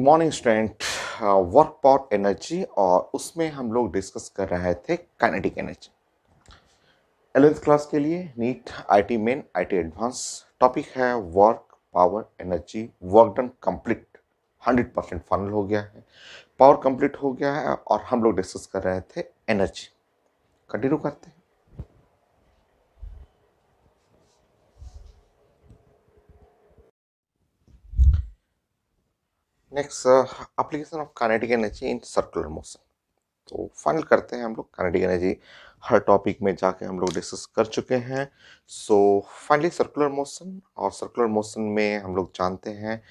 Morning student. Work power energy और उसमें हम लोग डिस्कस कर रहे थे काइनेटिक एनर्जी। 11th क्लास के लिए NEET IIT Main IIT advance topic है work power energy. Work done complete 100% final हो गया है, पावर कंप्लीट हो गया है और हम लोग डिस्कस कर रहे थे एनर्जी। कंटिन्यू करते हैं। Next, application of kinetic energy in circular motion. तो फाइनल करते हैं हम लोग काइनेटिक एनर्जी। हर टॉपिक में जाके हम लोग डिस्कस कर चुके हैं। सो फाइनली सर्कुलर मोशन, और सर्कुलर मोशन में हम लोग जानते हैं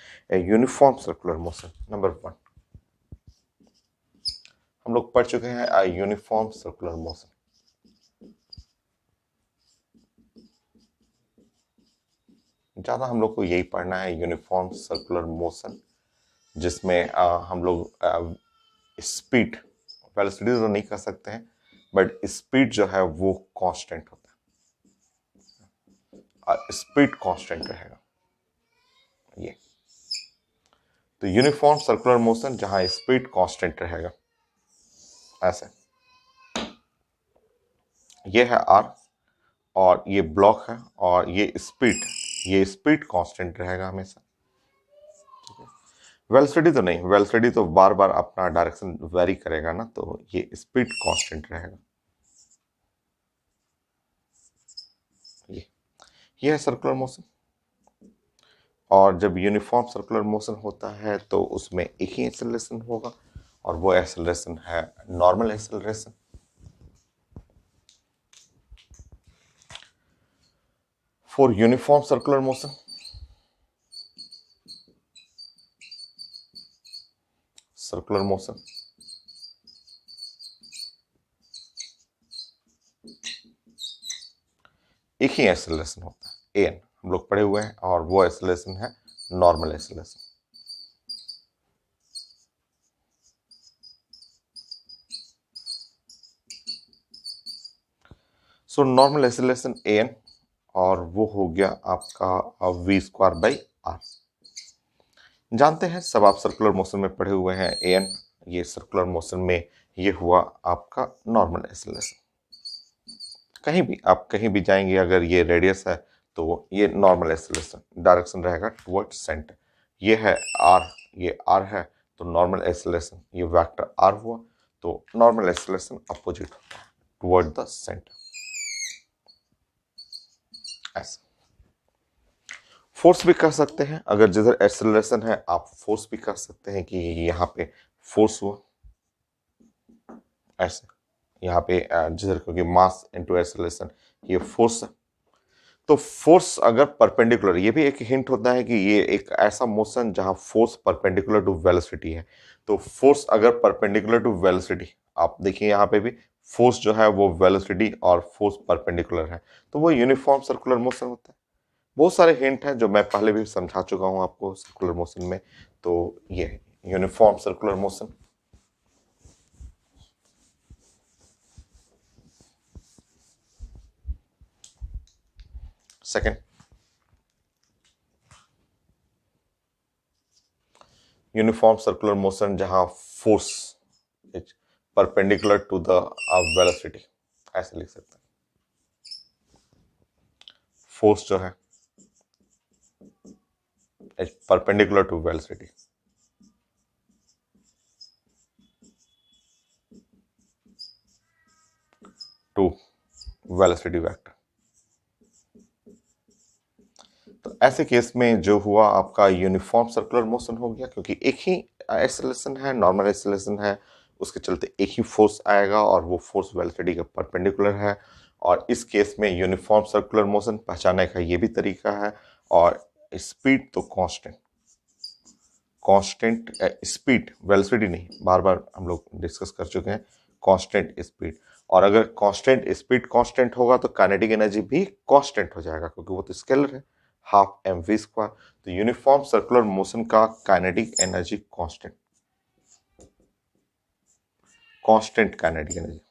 यूनिफॉर्म सर्कुलर मोशन नंबर 1 हम लोग पढ़ चुके हैं यूनिफॉर्म सर्कुलर मोशन। ज़्यादा हम लोग को यही पढ़ना है यूनिफॉर्म सर्कुलर मोशन, जिसमें हम लोग स्पीड वेलोसिटी तो नहीं कर सकते हैं, बट स्पीड जो है वो कांस्टेंट होता है और स्पीड कांस्टेंट रहेगा। ये तो यूनिफॉर्म सर्कुलर मोशन जहां स्पीड कांस्टेंट रहेगा, ऐसे। ये है आर और ये ब्लॉक है और ये स्पीड कांस्टेंट रहेगा हमेशा। वेलोसिटी तो नहीं, वेलोसिटी तो बार बार अपना डायरेक्शन वेरी करेगा ना, तो ये स्पीड कांस्टेंट रहेगा। ये है सर्कुलर मोशन। और जब यूनिफॉर्म सर्कुलर मोशन होता है तो उसमें एक ही एक्सेलरेशन होगा, और वो एक्सेलरेशन है normal acceleration. For uniform circular motion, circular motion एक ही एक्सेलरेशन होता है, एन हम लोग पढ़े हुए हैं, और वो एक्सेलरेशन है normal acceleration. So normal acceleration n, और वो हो गया आपका वी स्क्वायर बाई आर। जानते हैं सब, आप सर्कुलर मोशन में पढ़े हुए हैं एन। ये सर्कुलर मोशन में ये हुआ आपका नॉर्मल एक्सेलरेशन। कहीं भी जाएंगे, अगर ये रेडियस है तो ये नॉर्मल एक्सेलरेशन डायरेक्शन रहेगा टुवर्ड सेंटर। ये है आर, ये आर है, तो नॉर्मल एक्सेलरेशन ये वेक्टर आर हुआ, तो normal acceleration opposite toward the centre. ऐसा फोर्स भी कर सकते हैं, अगर जिधर एक्सेलरेशन है आप फोर्स भी कर सकते हैं कि यहाँ पे फोर्स हुआ, ऐसे यहाँ पे जिधर, क्योंकि मास इनटू एक्सेलरेशन ये फोर्स है। तो फोर्स अगर परपेंडिकुलर, ये भी एक हिंट होता है कि ये एक ऐसा मोशन जहां फोर्स परपेंडिकुलर टू वेलोसिटी है। तो फोर्स अगर परपेंडिकुलर टू वेलोसिटी, आप देखिए यहाँ पे भी फोर्स जो है वो वेलोसिटी और फोर्स परपेंडिकुलर है, तो वो यूनिफॉर्म सर्कुलर मोशन होता है। बहुत सारे हिंट हैं जो मैं पहले भी समझा चुका हूँ आपको सर्कुलर मोशन में। तो ये uniform circular motion. Second, uniform circular motion जहां force is perpendicular to the velocity, ऐसे लिख सकते हैं। फोर्स जो है is perpendicular to velocity. To velocity vector. तो ऐसे केस में जो हुआ आपका यूनिफॉर्म सर्कुलर मोशन हो गया, क्योंकि एक ही एक्सेलरेशन है, नॉर्मल एक्सेलरेशन है, उसके चलते एक ही फोर्स आएगा और वो फोर्स वेलोसिटी के परपेंडिकुलर है। और इस केस में यूनिफॉर्म सर्कुलर मोशन पहचानने का ये भी तरीका है। और स्पीड तो कांस्टेंट, कांस्टेंट स्पीड, वेलोसिटी नहीं, बार बार हम लोग डिस्कस कर चुके हैं कांस्टेंट स्पीड। और अगर कांस्टेंट स्पीड कांस्टेंट होगा तो काइनेटिक एनर्जी भी कांस्टेंट हो जाएगा, क्योंकि वो तो स्केलर है, हाफ एम वी स्क्वायर। तो यूनिफॉर्म सर्कुलर मोशन का kinetic energy constant, constant kinetic energy,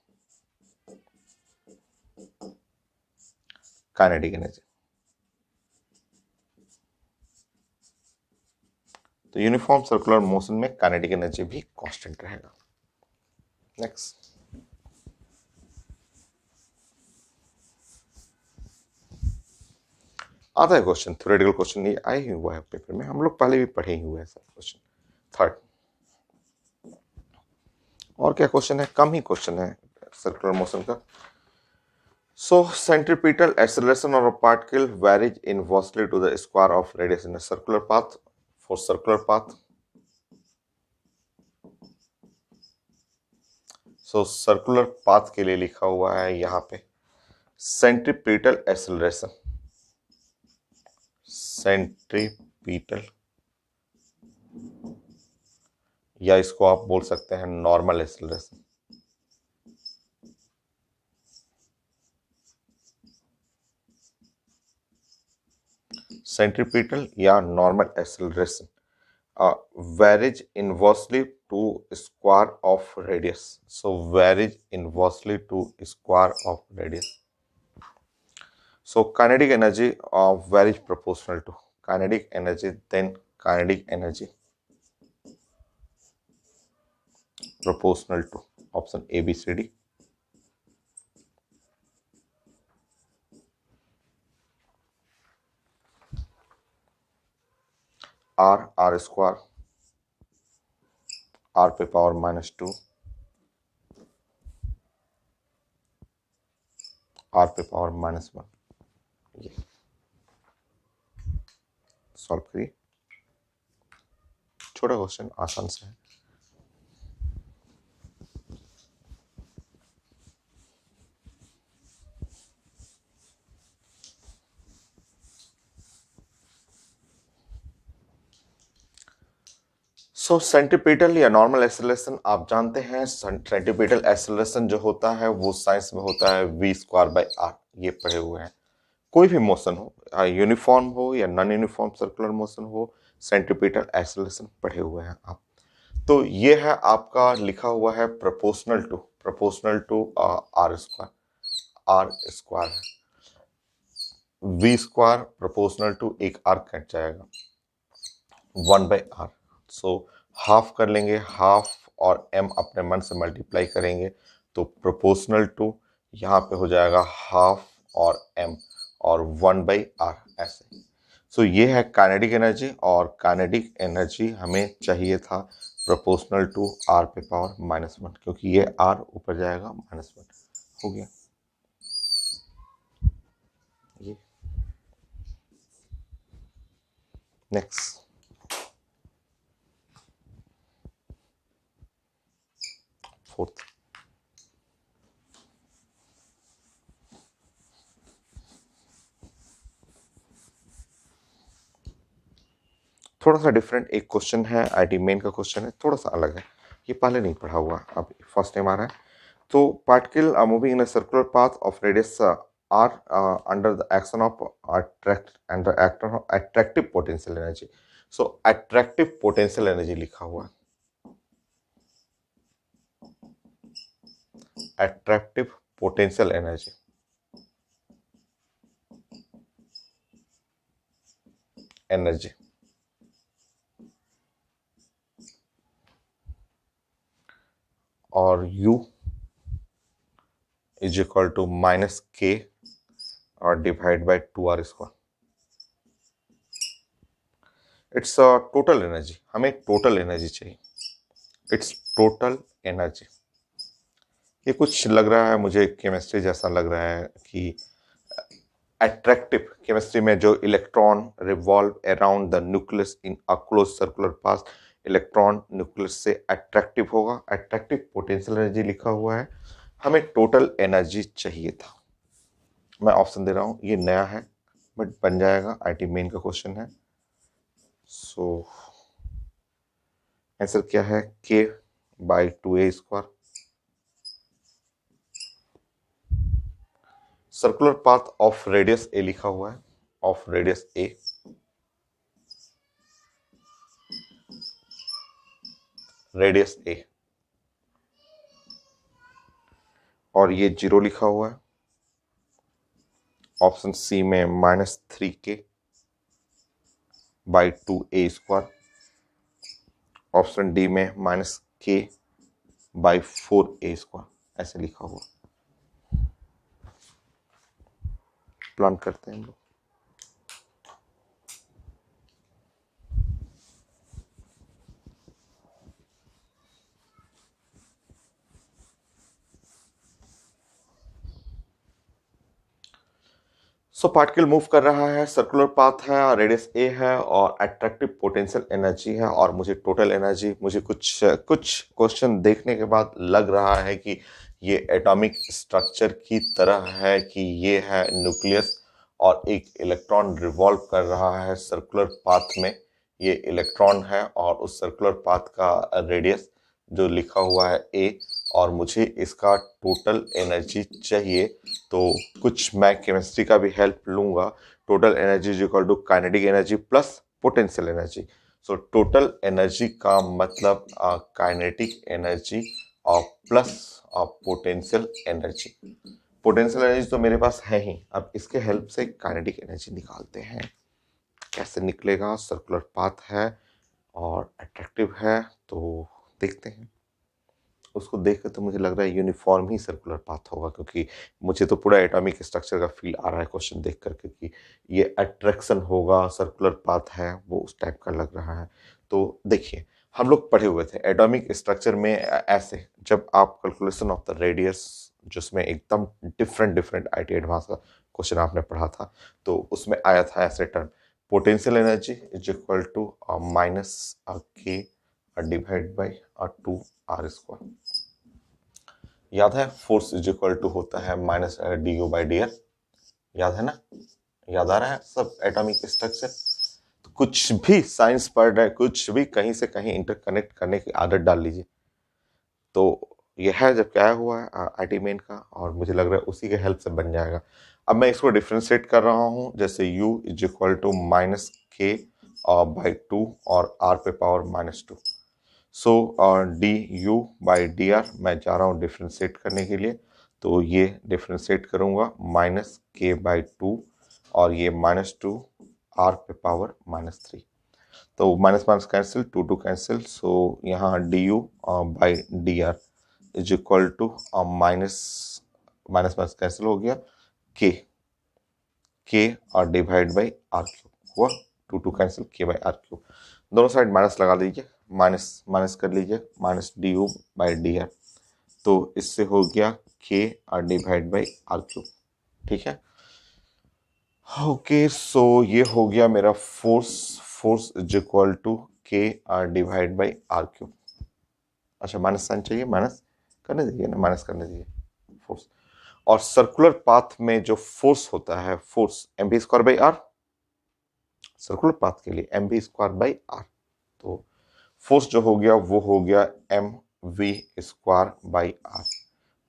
kinetic energy. तो यूनिफॉर्म सर्कुलर मोशन में काइनेटिक एनर्जी भी कांस्टेंट रहेगा। नेक्स्ट, आता है क्वेश्चन, थ्योरेटिकल क्वेश्चन ये आए ही हुआ है पेपर में, हम लोग पहले भी पढ़े ही हुए हैं सब क्वेश्चन। थर्ड, और क्या क्वेश्चन है, कम ही क्वेश्चन है सर्कुलर मोशन का। So centripetal acceleration of a particle varies inversely to the square of radius in a circular path. For circular path, so circular path के लिए लिखा हुआ है यहाँ पे centripetal acceleration, centripetal, या इसको आप बोल सकते हैं नॉर्मल एक्सेलरेशन। सेंट्रीपिटल या normal acceleration varies inversely to square of radius. So varies inversely to square of radius. So kinetic energy varies proportional to kinetic energy, then kinetic energy proportional to option A, B, C, D. R square, R पे power -2, R पे power -1, ये solve करिए, छोटा question आसान से है। सो centripetal या normal acceleration आप जानते हैं, सेंट्रीपिटल एक्सेलरेशन जो होता है वो साइंस में होता है v²/r, ये पढ़े हुए हैं। कोई भी मोशन हो, यूनिफॉर्म हो या नॉन यूनिफॉर्म सर्कुलर मोशन हो, सेंट्रीपिटल एक्सेलरेशन पढ़े हुए हैं आप। तो ये है आपका लिखा हुआ है प्रोपोर्शनल टू आर स्क्वायर है, v² प्रोपोर्शनल टू एक आर कट जाएगा 1/r। सो हाफ कर लेंगे, हाफ और m अपने मन से मल्टीप्लाई करेंगे तो प्रोपोर्शनल टू यहाँ पे हो जाएगा हाफ और m और 1/r ऐसे। सो ये है काइनेटिक एनर्जी, और काइनेटिक एनर्जी हमें चाहिए था प्रोपोर्शनल टू r पे पावर -1, क्योंकि ये r ऊपर जाएगा -1 हो गया ये। नेक्स्ट, फोर्थ, थोड़ा सा डिफरेंट एक क्वेश्चन है, आईटी मेन का क्वेश्चन है, थोड़ा सा अलग है, ये पहले नहीं पढ़ा हुआ, अब फर्स्ट टाइम आ रहा है। तो particle are moving in a circular path of radius r under the action of attractive potential energy. So attractive potential energy लिखा हुआ है, attractive potential energy, और u is equal to -k और divide by 2r²। It's total energy, हमें total energy चाहिए, it's total energy. ये कुछ लग रहा है मुझे केमिस्ट्री जैसा लग रहा है कि अट्रैक्टिव, केमिस्ट्री में जो electron revolve around the nucleus in a close circular path, electron nucleus से अट्रैक्टिव होगा, अट्रैक्टिव पोटेंशियल एनर्जी लिखा हुआ है, हमें टोटल एनर्जी चाहिए था। मैं ऑप्शन दे रहा हूँ, ये नया है बट बन जाएगा, आईटी मेन का क्वेश्चन है। सो आंसर क्या है, k/2a²। Circular path of radius a लिखा हुआ है, of radius a, radius a, और ये 0 लिखा हुआ है, ऑप्शन सी में -3k/2a²। ऑप्शन डी में -k/4a² ऐसे लिखा हुआ। प्लान करते हैं हम लोग। सो पार्टिकल मूव कर रहा है, सर्कुलर पाथ है, रेडियस ए है और अट्रैक्टिव पोटेंशियल एनर्जी है, और मुझे टोटल एनर्जी, मुझे कुछ क्वेश्चन देखने के बाद लग रहा है कि ये एटॉमिक स्ट्रक्चर की तरह है कि ये है न्यूक्लियस और एक इलेक्ट्रॉन रिवॉल्व कर रहा है सर्कुलर पाथ में। ये इलेक्ट्रॉन है और उस सर्कुलर पाथ का रेडियस जो लिखा हुआ है ए, और मुझे इसका टोटल एनर्जी चाहिए। तो कुछ मैं केमिस्ट्री का भी हेल्प लूंगा। Total energy is equal to kinetic energy plus potential energy. So total energy का मतलब काइनेटिक एनर्जी और plus potential energy. Potential energy तो मेरे पास है ही, अब इसके हेल्प से काइनेटिक एनर्जी निकालते हैं। कैसे निकलेगा? सर्कुलर पाथ है और अट्रैक्टिव है, तो देखते हैं। उसको देख कर तो मुझे लग रहा है यूनिफॉर्म ही सर्कुलर पाथ होगा, क्योंकि मुझे तो पूरा एटॉमिक स्ट्रक्चर का फील आ रहा है क्वेश्चन देख कर, क्योंकि ये अट्रैक्शन होगा, सर्कुलर पाथ है, वो उस टाइप का लग रहा है। तो देखिए, हम लोग पढ़े हुए थे एटॉमिक स्ट्रक्चर में ऐसे, जब आप कैलकुलेशन ऑफ द रेडियस, जिसमें एकदम डिफरेंट डिफरेंट IT एडवांस का क्वेश्चन आपने पढ़ा था, तो उसमें आया था ऐसे term, potential energy is equal to -k divide by 2r²। याद है? फोर्स इज इक्वल टू होता है -du/dr। याद है ना? याद आ रहा है सब एटॉमिक स्ट्रक्चर? तो कुछ भी साइंस पढ़ रहे, कुछ भी कहीं से कहीं इंटरकनेक्ट करने की आदत डाल लीजिए। तो यह है जब क्या हुआ है IT मेन का, और मुझे लग रहा है उसी के हेल्प से बन जाएगा। अब मैं इसको डिफ्रेंशिएट कर रहा हूँ, जैसे u is equal to -k/2 और r पे पावर -2। सो du/dr मैं जा रहा हूँ डिफ्रेंशिएट करने के लिए, तो ये डिफ्रेंशिएट करूँगा -k/2 और ये -2 r पे पावर -3। तो minus minus cancel, 2 cancel, so यहाँ du/dr is equal to minus minus cancel हो गया, k और डिवाइड बाई r³ हुआ, 2 कैंसिल, k/r³। दोनों साइड माइनस लगा दीजिए, माइनस माइनस कर लीजिए, -du/dr, तो इससे हो गया k और डिवाइड बाई r³। ठीक है, ओके। सो ये हो गया मेरा force is equal to k और डिवाइड बाई r³। अच्छा, माइनस साइन चाहिए, माइनस करने दीजिए ना, माइनस करने दीजिए फोर्स। और सर्कुलर पाथ में जो फोर्स होता है, फोर्स mv²/r, सर्कुलर पाथ के लिए mv²/r। तो फोर्स जो हो गया वो हो गया mv²/r,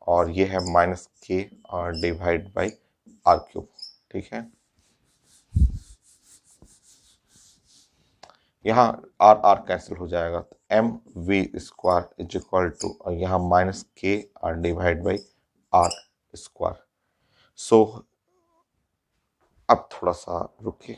और ये है -k और डिवाइड बाई r³। ठीक है, यहाँ r कैंसिल हो जाएगा, तो mv² इज इक्वल टू, और यहाँ -k और डिवाइड बाई r²। सो अब थोड़ा सा रुकिए।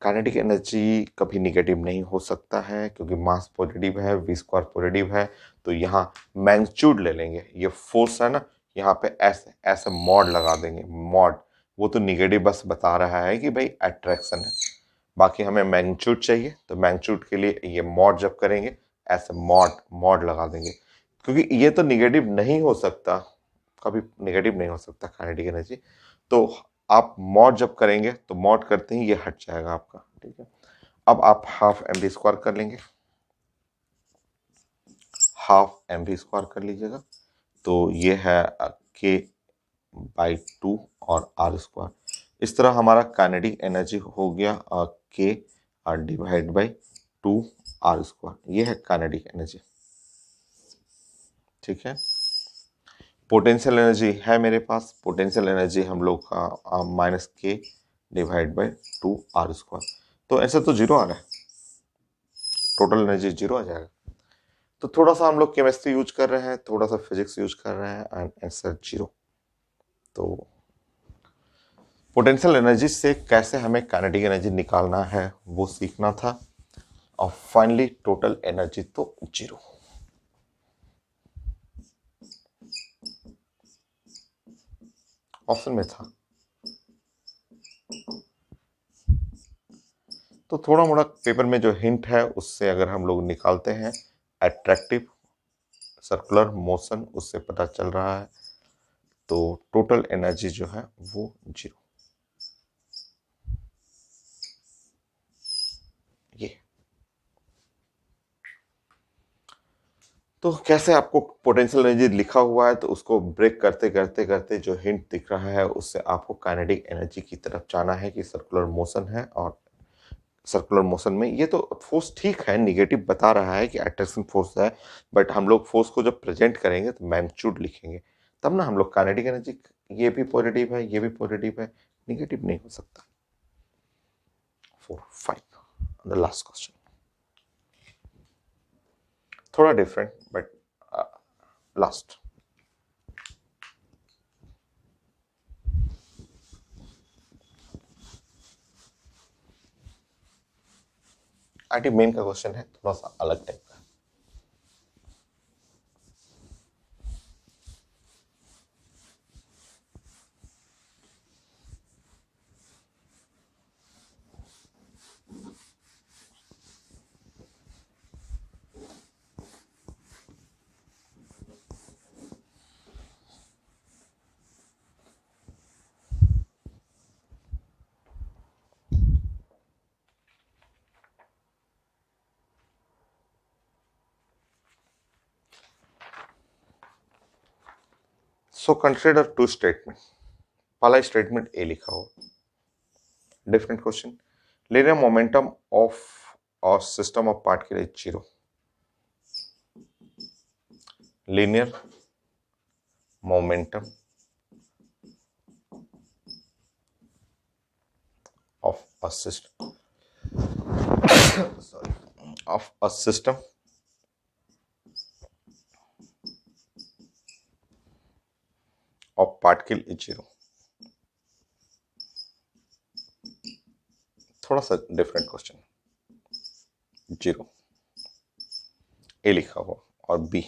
काइनेटिक एनर्जी कभी निगेटिव नहीं हो सकता है, क्योंकि मास पॉजिटिव है, v² पॉजिटिव है, तो यहाँ मैग्नीट्यूड ले लेंगे। ये फोर्स है ना, यहाँ पे ऐसे ऐसे मॉड लगा देंगे, मॉड। वो तो निगेटिव बस बता रहा है कि भाई अट्रैक्शन है, बाकी हमें मैग्नीट्यूड चाहिए, तो मैग्नीट्यूड के लिए ये मॉड जब करेंगे, ऐसे मॉड मॉड लगा देंगे, क्योंकि ये तो निगेटिव नहीं हो सकता, कभी निगेटिव नहीं हो सकता काइनेटिक एनर्जी। तो आप मॉड जब करेंगे, तो मॉड करते ही ये हट जाएगा आपका। ठीक है, अब आप हाफ mv² कर लेंगे, हाफ mv² कर लीजिएगा, तो ये है k/2 और r²। इस तरह हमारा काइनेटिक एनर्जी हो गया k और डिवाइड बाई 2r²। ये है काइनेटिक एनर्जी। ठीक है, पोटेंशियल एनर्जी है मेरे पास, पोटेंशियल एनर्जी हम लोग का -k डिवाइड बाई 2r²। तो ऐसा तो जीरो आ रहा है, टोटल एनर्जी जीरो आ जाएगा। तो थोड़ा सा हम लोग केमिस्ट्री यूज कर रहे हैं, थोड़ा सा फिजिक्स यूज कर रहे हैं, एंड आंसर जीरो। तो पोटेंशियल एनर्जी से कैसे हमें काइनेटिक एनर्जी निकालना है वो सीखना था। और फाइनली टोटल एनर्जी तो 0। ऑप्शन में था। तो थोड़ा मोड़ा पेपर में जो हिंट है उससे अगर हम लोग निकालते हैं अट्रैक्टिव सर्कुलर मोशन, उससे पता चल रहा है तो टोटल एनर्जी जो है वो 0। ये तो कैसे आपको पोटेंशियल एनर्जी लिखा हुआ है तो उसको ब्रेक करते करते करते जो हिंट दिख रहा है उससे आपको काइनेटिक एनर्जी की तरफ जाना है कि सर्कुलर मोशन है। और सर्कुलर मोशन में ये तो फोर्स ठीक है, निगेटिव बता रहा है कि अट्रैक्शन फोर्स है, बट हम लोग फोर्स को जब प्रेजेंट करेंगे तो मैग्नीट्यूड लिखेंगे, तब ना हम लोग काइनेटिक एनर्जी, ये भी पॉजिटिव है ये भी पॉजिटिव है, निगेटिव नहीं हो सकता। 4 5 द लास्ट क्वेश्चन थोड़ा different but last. IIT Main का क्वेश्चन है, थोड़ा सा अलग टाइप का। So consider two statement. पहला स्टेटमेंट ए लिखा हो, different question. Linear momentum of a system of particle is 0। linear momentum of a system sorry of a system of particle is 0। थोड़ा सा डिफरेंट क्वेश्चन। 0 ए लिखा हुआ और B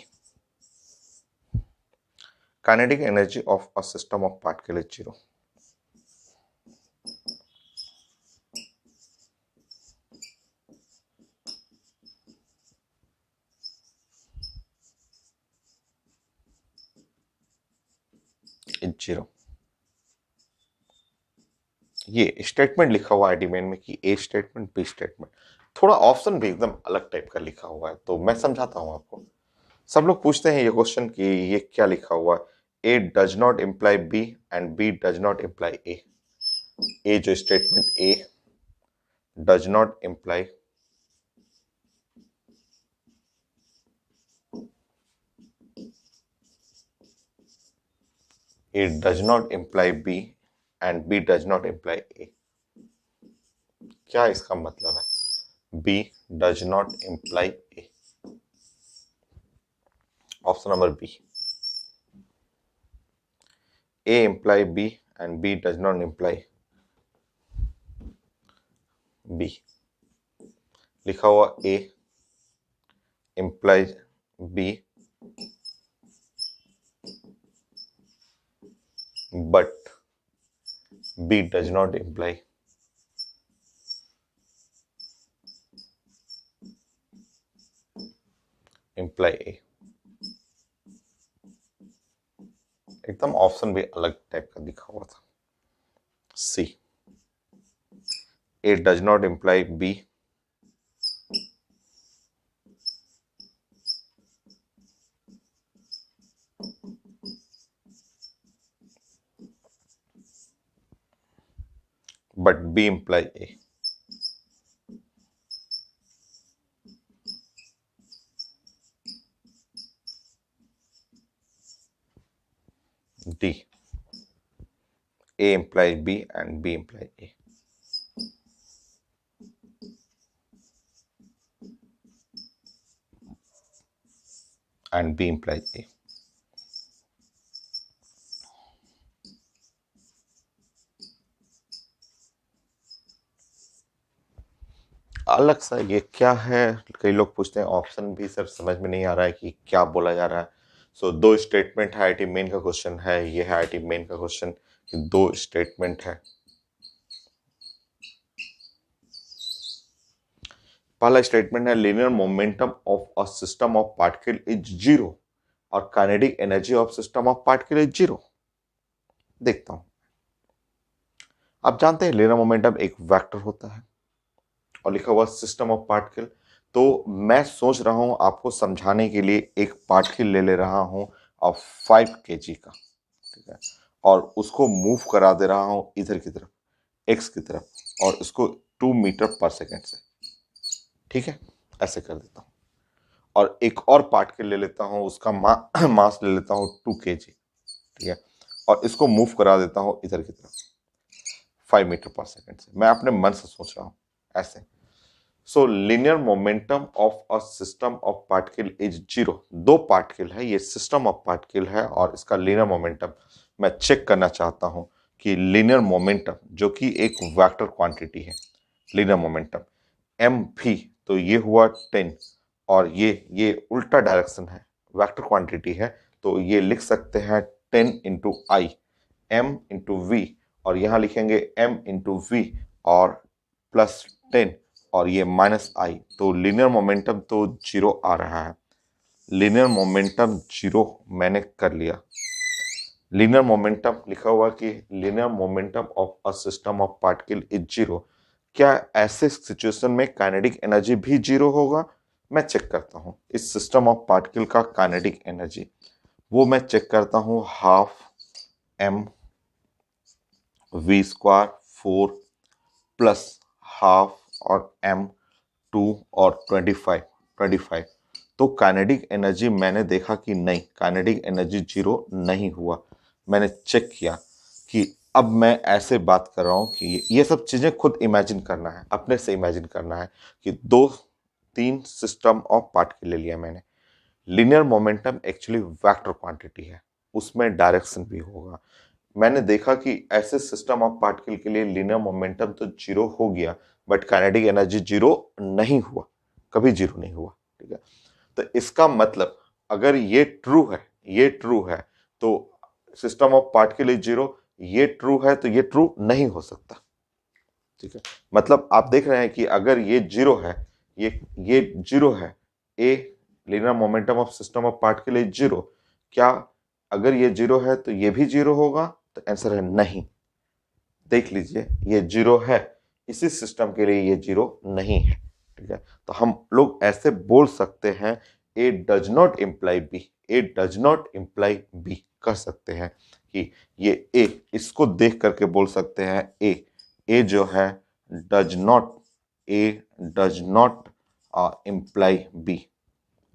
kinetic energy of a system of particle is 0। Is 0। ये statement लिखा हुआ है डीमेन में कि ए स्टेटमेंट बी स्टेटमेंट, थोड़ा ऑप्शन भी एकदम अलग टाइप का लिखा हुआ है, तो मैं समझाता हूं आपको। सब लोग पूछते हैं ये क्वेश्चन कि ये क्या लिखा हुआ है, A does not imply B and B does not imply A. A जो statement A does not imply A does not imply B and B does not imply A। क्या इसका मतलब है? B does not imply A। Option number B. A imply B and B does not imply B। लिखा हुआ A implies B but B does not imply A। एकदम option भी अलग type का दिखा हुआ था। C A does not imply B but B imply A। D A implies B and B implies A। and B implies A। अलग सा ये क्या है, कई लोग पूछते हैं, ऑप्शन भी सर समझ में नहीं आ रहा है कि क्या बोला जा रहा है। सो दो स्टेटमेंट है, आईआईटी मेन का क्वेश्चन है, ये है आईआईटी मेन का क्वेश्चन, दो स्टेटमेंट है। पहला स्टेटमेंट है linear momentum of a system of particle is zero और kinetic energy of system of particle is zero. देखता हूं, आप जानते हैं लीनियर मोमेंटम एक वेक्टर होता है और लिखा हुआ सिस्टम ऑफ पार्टिकल। तो मैं सोच रहा हूं आपको समझाने के लिए एक पार्टिकल ले रहा हूं और 5 kg का, ठीक है, और उसको मूव करा दे रहा हूं इधर की तरफ, एक्स की तरफ, और उसको 2 मीटर पर सेकेंड से, ठीक है, ऐसे कर देता हूं। और एक और पार्टिकल ले लेता हूं, उसका मास ले लेता हूं 2 kg, ठीक है, और इसको मूव करा देता हूं इधर की तरफ 5 मीटर पर सेकेंड से। मैं अपने मन से सोच रहा हूं ऐसे। So linear momentum of a system of particle is zero. दो पार्टिकल है, ये सिस्टम ऑफ पार्टिकल है और इसका लिनियर मोमेंटम मैं चेक करना चाहता हूं कि लिनियर मोमेंटम जो कि एक वेक्टर क्वांटिटी है, लिनियर मोमेंटम एम भी, तो ये हुआ 10 और ये उल्टा डायरेक्शन है, वेक्टर क्वांटिटी है, तो ये लिख सकते हैं 10 into I, M into V, और यहां लिखेंगे एम इंटू वी और प्लस 10 और ये माइनस आई, तो लिनियर मोमेंटम तो जीरो आ रहा है। लिनियर मोमेंटम जीरो मैंने कर लिया। लिनियर मोमेंटम लिखा हुआ कि linear momentum of a system of particle is zero. क्या ऐसे सिचुएशन में काइनेटिक एनर्जी भी जीरो होगा? मैं चेक करता हूं इस सिस्टम ऑफ पार्टिकल का काइनेटिक एनर्जी, वो मैं चेक करता हूं half m v square 4 plus half और एम 2 और 25। तो काइनेटिक एनर्जी मैंने देखा कि नहीं, काइनेटिक एनर्जी जीरो नहीं हुआ। मैंने चेक किया कि अब मैं ऐसे बात कर रहा हूं कि ये सब चीजें खुद इमेजिन करना है, अपने से इमेजिन करना है कि 2-3 सिस्टम ऑफ पार्टिकल ले लिया मैंने। Linear momentum actually vector quantity है, उसमें डायरेक्शन भी होगा। मैंने देखा कि ऐसे सिस्टम ऑफ पार्टिकल के लिए लिनियर मोमेंटम तो जीरो हो गया, बट काइनेटिक एनर्जी जीरो नहीं हुआ, कभी जीरो नहीं हुआ, ठीक है। तो इसका मतलब अगर ये ट्रू है, ये ट्रू है, तो system of particle is zero, ये ट्रू है तो ये ट्रू नहीं हो सकता, ठीक है। मतलब आप देख रहे हैं कि अगर ये जीरो है, ये जीरो है, ए linear momentum of system of particle is zero, क्या अगर ये जीरो है तो ये भी जीरो होगा? तो आंसर है नहीं। देख लीजिए ये जीरो है, इसी सिस्टम के लिए ये जीरो नहीं है, ठीक है। तो हम लोग ऐसे बोल सकते हैं A does not imply B, A does not imply B कर सकते हैं कि ये ए, इसको देख करके बोल सकते हैं ए जो है does not, A does not imply B,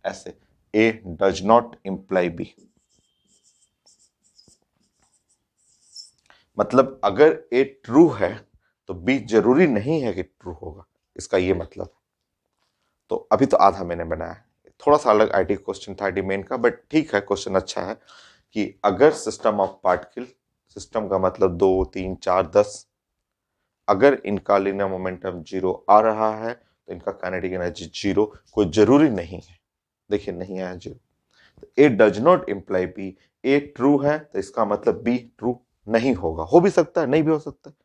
ऐसे A does not imply B. मतलब अगर ए ट्रू है तो बी जरूरी नहीं है कि ट्रू होगा, इसका ये मतलब। तो अभी तो आधा मैंने बनाया है, थोड़ा सा अलग आईटी क्वेश्चन था आईटी मेन का, बट ठीक है, क्वेश्चन अच्छा है कि अगर सिस्टम ऑफ पार्टिकल, सिस्टम का मतलब 2 3 4 10, अगर इनका लिनियर मोमेंटम जीरो आ रहा है तो इनका काइनेटिक एनर्जी जीरो कोई जरूरी नहीं है। देखिए नहीं आया zero, A does not imply B, A true है तो इसका मतलब बी ट्रू नहीं होगा, हो भी सकता है नहीं भी हो सकता है।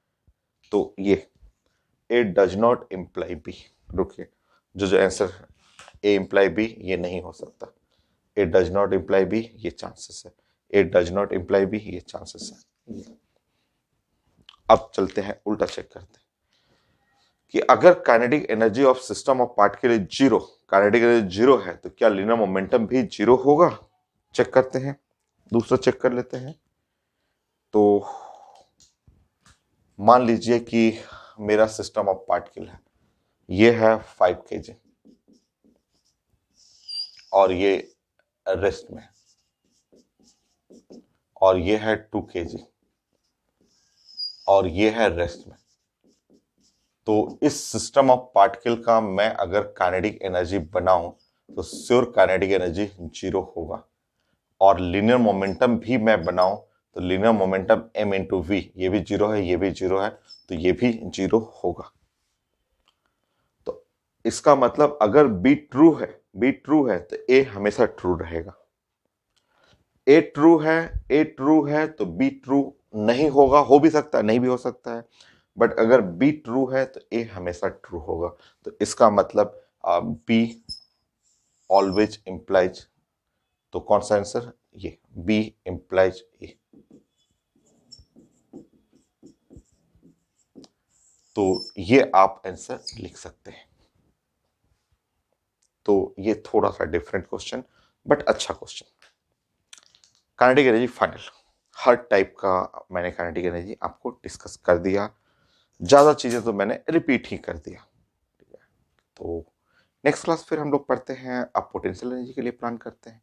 तो ये ए डज नॉट इम्प्लाई बी, रुकिए, जो आंसर ए इम्प्लाई बी ये नहीं हो सकता, ए डज नॉट इम्प्लाई बी ये चांसेस है, A does not imply B ये चांसेस है। अब चलते हैं उल्टा चेक करते हैं कि अगर kinetic energy of system of particle is zero, kinetic energy zero है तो क्या लिनियर मोमेंटम भी जीरो होगा? चेक करते हैं, दूसरा चेक कर लेते हैं। तो मान लीजिए कि मेरा सिस्टम ऑफ पार्टिकल है, ये है 5 kg और ये रेस्ट में, और ये है 2 kg और ये है रेस्ट में। तो इस सिस्टम ऑफ पार्टिकल का मैं अगर काइनेटिक एनर्जी बनाऊं तो श्योर काइनेटिक एनर्जी जीरो होगा, और लिनियर मोमेंटम भी मैं बनाऊं तो linear momentum m into v, ये भी जीरो है, ये भी जीरो है, तो ये भी जीरो होगा। तो इसका मतलब अगर बी ट्रू है तो ए हमेशा ट्रू रहेगा। ए ट्रू है तो बी ट्रू नहीं होगा, हो भी सकता है नहीं भी हो सकता है, बट अगर बी ट्रू है तो ए हमेशा ट्रू होगा। तो इसका मतलब बी ऑलवेज इंप्लाइज, तो कौन सा आंसर, ये बी इंप्लाइज ए। तो ये आप आंसर लिख सकते हैं। तो ये थोड़ा सा डिफरेंट क्वेश्चन बट अच्छा क्वेश्चन। काइनेटिक एनर्जी फाइनल, हर टाइप का मैंने काइनेटिक एनर्जी आपको डिस्कस कर दिया, ज्यादा चीजें तो मैंने रिपीट ही कर दिया। तो नेक्स्ट क्लास फिर हम लोग पढ़ते हैं, अब पोटेंशियल एनर्जी के लिए प्लान करते हैं,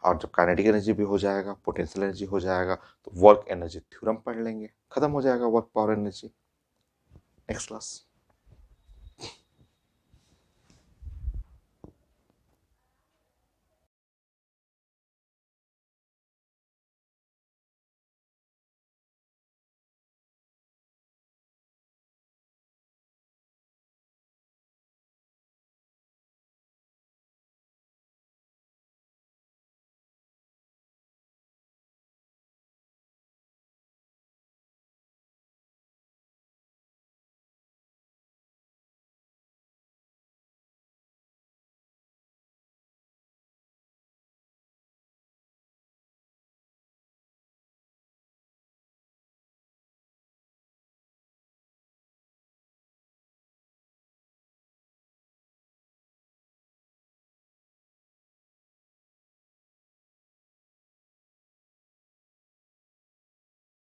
और जब काइनेटिक एनर्जी भी हो जाएगा, पोटेंशियल एनर्जी हो जाएगा, तो वर्क एनर्जी थ्योरम पढ़ लेंगे, खत्म हो जाएगा work power energy. Next class.